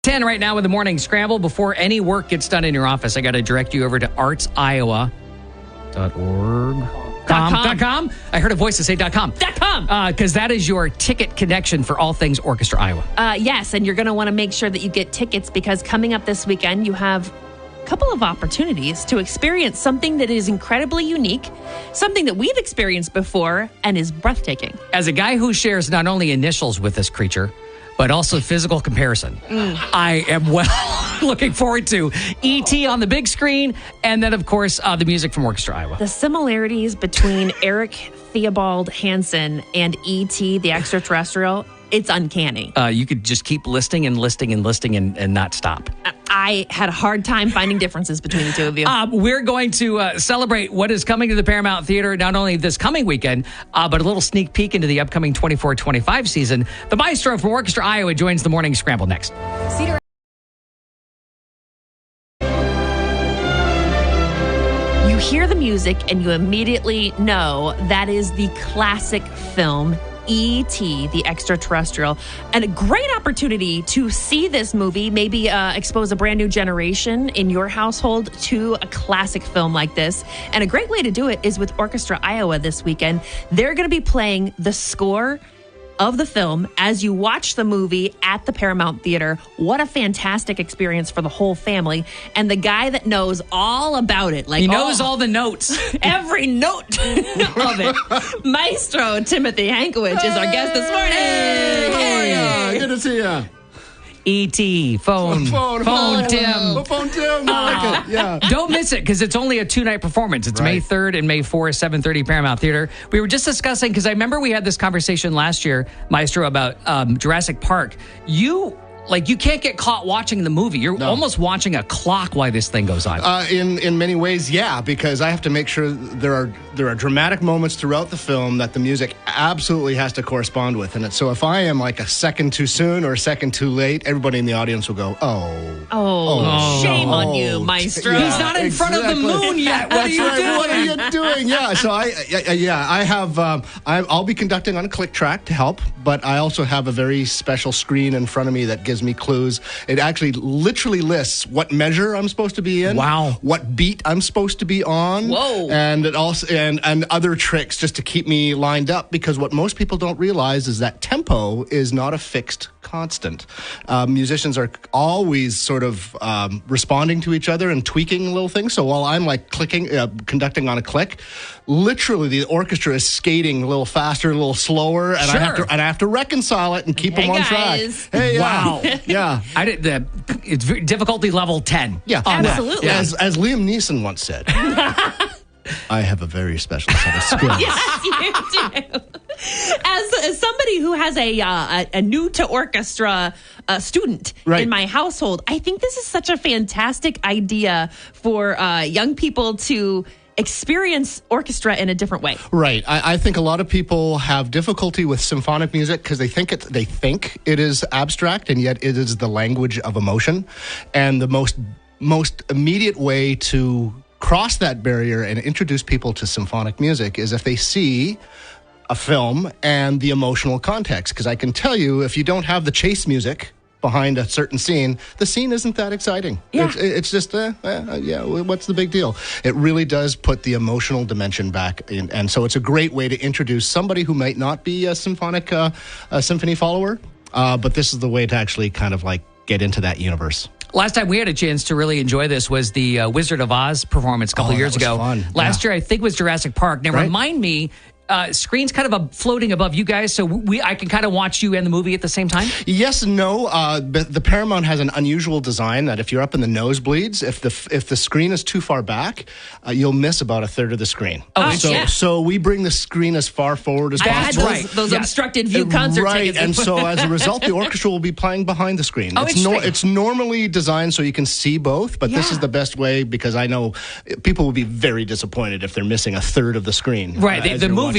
10 right now with the morning scramble. Before any work gets done in your office, I got to direct you over to artsiowa.org. .com. I heard a voice to say .com. Because that is your ticket connection for all things Orchestra Iowa. Yes, and you're going to want to make sure that you get tickets because coming up this weekend, you have a couple of opportunities to experience something that is incredibly unique, something that we've experienced before and is breathtaking. As a guy who shares not only initials with this creature, but also physical comparison, I am looking forward to E.T. on the big screen, and then, of course, the music from Orchestra Iowa. The similarities between Eric Theobald Hansen and E.T., the Extraterrestrial, it's uncanny. You could just keep listing and not stop. I had a hard time finding differences between the two of you. We're going to celebrate what is coming to the Paramount Theater not only this coming weekend, but a little sneak peek into the upcoming 24-25 season. The maestro from Orchestra Iowa joins the Morning Scramble next. Cedar. You hear the music and you immediately know that is the classic film E.T., the Extraterrestrial, and a great opportunity to see this movie, maybe expose a brand new generation in your household to a classic film like this. And a great way to do it is with Orchestra Iowa this weekend. They're going to be playing the score of the film as you watch the movie at the Paramount Theater. What a fantastic experience for the whole family. And the guy that knows all about it, like he knows all the notes, every note of it, Maestro Timothy Hankiewicz is our guest this morning. Hey. Good to see you. E.T. Phone Tim. Phone Tim. I like it. Yeah. Don't miss it because it's only a 2-night performance. It's May 3rd and May 4th, 7:30 Paramount Theater. We were just discussing, because I remember we had this conversation last year, Maestro, about Jurassic Park. You can't get caught watching the movie. You're almost watching a clock while this thing goes on. In many ways, yeah, because I have to make sure there are dramatic moments throughout the film that the music absolutely has to correspond with. And so if I am like a second too soon or a second too late, everybody in the audience will go, oh, shame on you, Maestro. Yeah, he's not in front of the moon yet. What are you doing? What are you doing? Yeah, so I have, I'll be conducting on a click track to help, but I also have a very special screen in front of me that gives me clues. It actually literally lists what measure I'm supposed to be in. Wow. What beat I'm supposed to be on. Whoa. And it also and other tricks just to keep me lined up, because what most people don't realize is that tempo is not a fixed constant. Musicians are always sort of responding to each other and tweaking little things. So while I'm like conducting on a click, literally the orchestra is skating a little faster, a little slower, and I have to reconcile it and keep them on track. Hey, wow. Yeah. It's difficulty level 10. Yeah. Absolutely. Yeah. As Liam Neeson once said, I have a very special set of skills. Yes, you do. As somebody who has a new to orchestra student in my household, I think this is such a fantastic idea for young people to experience orchestra in a different way. Right. I think a lot of people have difficulty with symphonic music because they think it is abstract, and yet it is the language of emotion. And the most immediate way to cross that barrier and introduce people to symphonic music is if they see a film and the emotional context. Because I can tell you, if you don't have the chase music behind a certain scene, the scene isn't that exciting. Yeah. It's just, what's the big deal? It really does put the emotional dimension back in. And so it's a great way to introduce somebody who might not be a symphony follower, but this is the way to actually kind of like get into that universe. Last time we had a chance to really enjoy this was the Wizard of Oz performance a couple of years ago. Fun. Last year, I think, was Jurassic Park. Now, remind me, screen's kind of floating above you guys, so I can kind of watch you and the movie at the same time? Yes and no. The Paramount has an unusual design that if you're up in the nosebleeds, if the screen is too far back, you'll miss about a third of the screen. So we bring the screen as far forward as possible. I had those obstructed view concert tickets. And so as a result, the orchestra will be playing behind the screen. It's normally designed so you can see both, but this is the best way, because I know people will be very disappointed if they're missing a third of the screen. Right. The movies,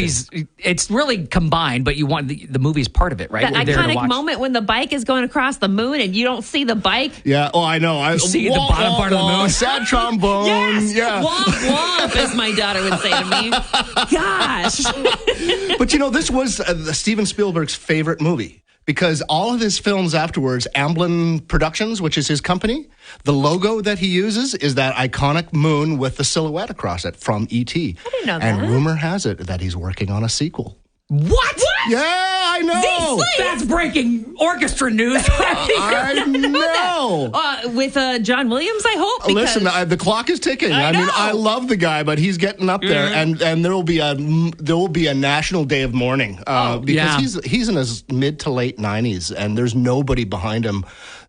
it's really combined, but you want the movie's part of it, right? That iconic moment when the bike is going across the moon and you don't see the bike. Yeah. Oh, I know. You see the bottom part of the moon. Sad trombone. Yes. Yeah. Womp womp, as my daughter would say to me. Gosh. But this was Steven Spielberg's favorite movie. because all of his films afterwards, Amblin Productions, which is his company, the logo that he uses is that iconic moon with the silhouette across it from E.T. I didn't know and that. rumor has it that he's working on a sequel. What? Yeah, I know. That's breaking orchestra news. I know. With John Williams, I hope. Because Listen, the clock is ticking. I mean, know. I love the guy, but he's getting up there, and there will be a national day of mourning because he's in his mid to late 90s, and there's nobody behind him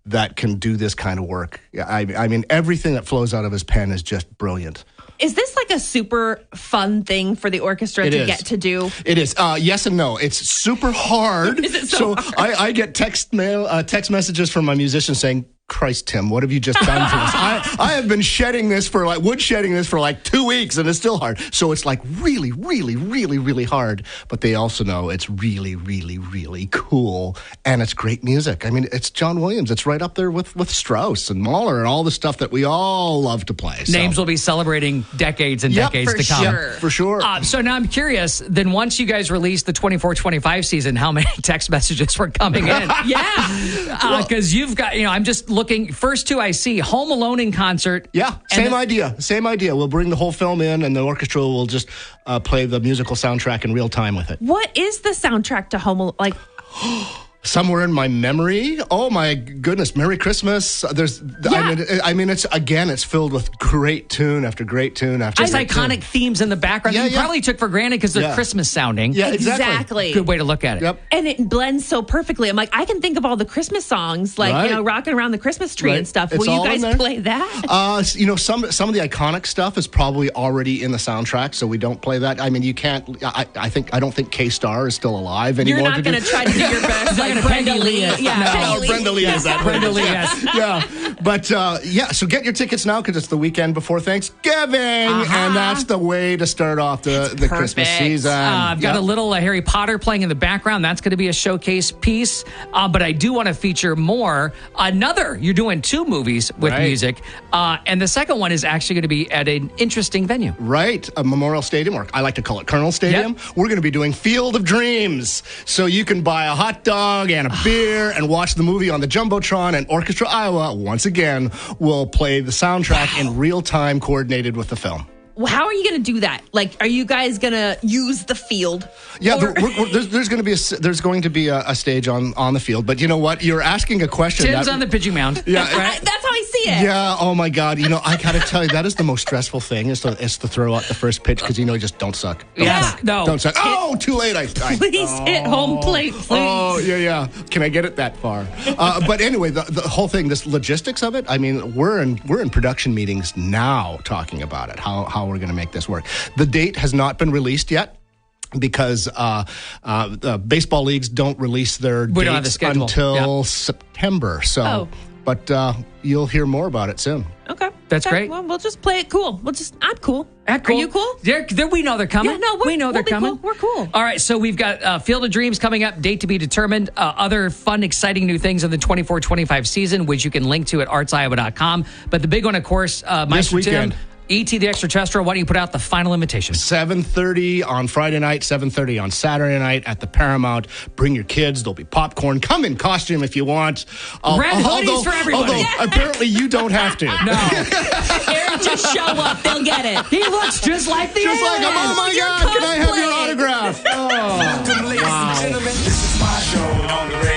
that can do this kind of work. I mean, everything that flows out of his pen is just brilliant. Is this like a super fun thing for the orchestra to get to do? It is. Yes and no. It's super hard. Is it so hard? I get text messages from my musicians saying, Christ, Tim, what have you just done to us? I have been shedding this for like 2 weeks, and it's still hard. So it's like really, really, really, really hard. But they also know it's really, really, really cool, and it's great music. I mean, it's John Williams. It's right up there with Strauss and Mahler and all the stuff that we all love to play. Names will be celebrating decades and decades to come. Sure. For sure. So now I'm curious, then once you guys release the 24-25 season, how many text messages were coming in? Yeah. Because you've got, I'm just looking, first two I see, Home Alone in concert. Yeah, same idea. We'll bring the whole film in, and the orchestra will just play the musical soundtrack in real time with it. What is the soundtrack to Home Alone? Like, somewhere in my memory. Oh my goodness! Merry Christmas. There's. Yeah. I mean, it's filled with great tune after great tune after. Just great iconic tune. themes in the background. Yeah, You yeah. probably took for granted because they're Yeah. Christmas sounding. Yeah, exactly. Good way to look at it. Yep. And it blends so perfectly. I'm like, I can think of all the Christmas songs, like, Right. rocking around the Christmas tree Right. and stuff. It's Will you all in guys there. play that? Some of the iconic stuff is probably already in the soundtrack, so we don't play that. I mean, you can't. I don't think K-Star is still alive anymore. You're not going to try to do your best, like Brenda Lee. Yeah, Peggy Lee. Brenda Lee is that. Brenda Lee, yes. Yeah, but so get your tickets now because it's the weekend before Thanksgiving, and that's the way to start off the Christmas season. I've got a little Harry Potter playing in the background. That's going to be a showcase piece. But I do want to feature more. You're doing 2 movies with music. And the second one is actually going to be at an interesting venue. Right, a Memorial Stadium, or I like to call it Colonel Stadium. Yep. We're going to be doing Field of Dreams. So you can buy a hot dog and a beer and watch the movie on the Jumbotron, and Orchestra Iowa, once again, will play the soundtrack in real time coordinated with the film. How are you going to do that? Like, are you guys going to use the field? Yeah, Or- there's going to be a stage on the field. But you know what? You're asking a question. Tim's on the pitching mound. Yeah, That's how I see it. Yeah. Oh my God. I gotta tell you, that is the most stressful thing is to throw out the first pitch because you just don't suck. Don't suck. Oh, too late. Please hit home plate, please. Oh yeah. Can I get it that far? But anyway, the whole thing, this logistics of it. I mean, we're in production meetings now talking about it. How we're going to make this work. The date has not been released yet, because baseball leagues don't release their We don't have the dates schedule. until September. So, but you'll hear more about it soon. Okay. That's great. Well, we'll just play it cool. I'm cool. Cool. Are you cool? We know they're coming. Yeah, no, we know they're we'll be coming. cool. We're cool. All right, so we've got Field of Dreams coming up, date to be determined. Other fun, exciting new things in the 24-25 season, which you can link to at artsiowa.com. But the big one, of course, Maestro Tim, weekend. E.T. the Extraterrestrial. Why don't you put out the final invitation? 7:30 on Friday night, 7:30 on Saturday night at the Paramount. Bring your kids. There'll be popcorn. Come in costume if you want. Red hoodies for everybody. Although apparently you don't have to. No. Eric, just show up. They'll get it. He looks just like the Just like him. Oh my You're God, can I have your cosplaying. autograph? Oh, Ladies and gentlemen, this is my show on the radio.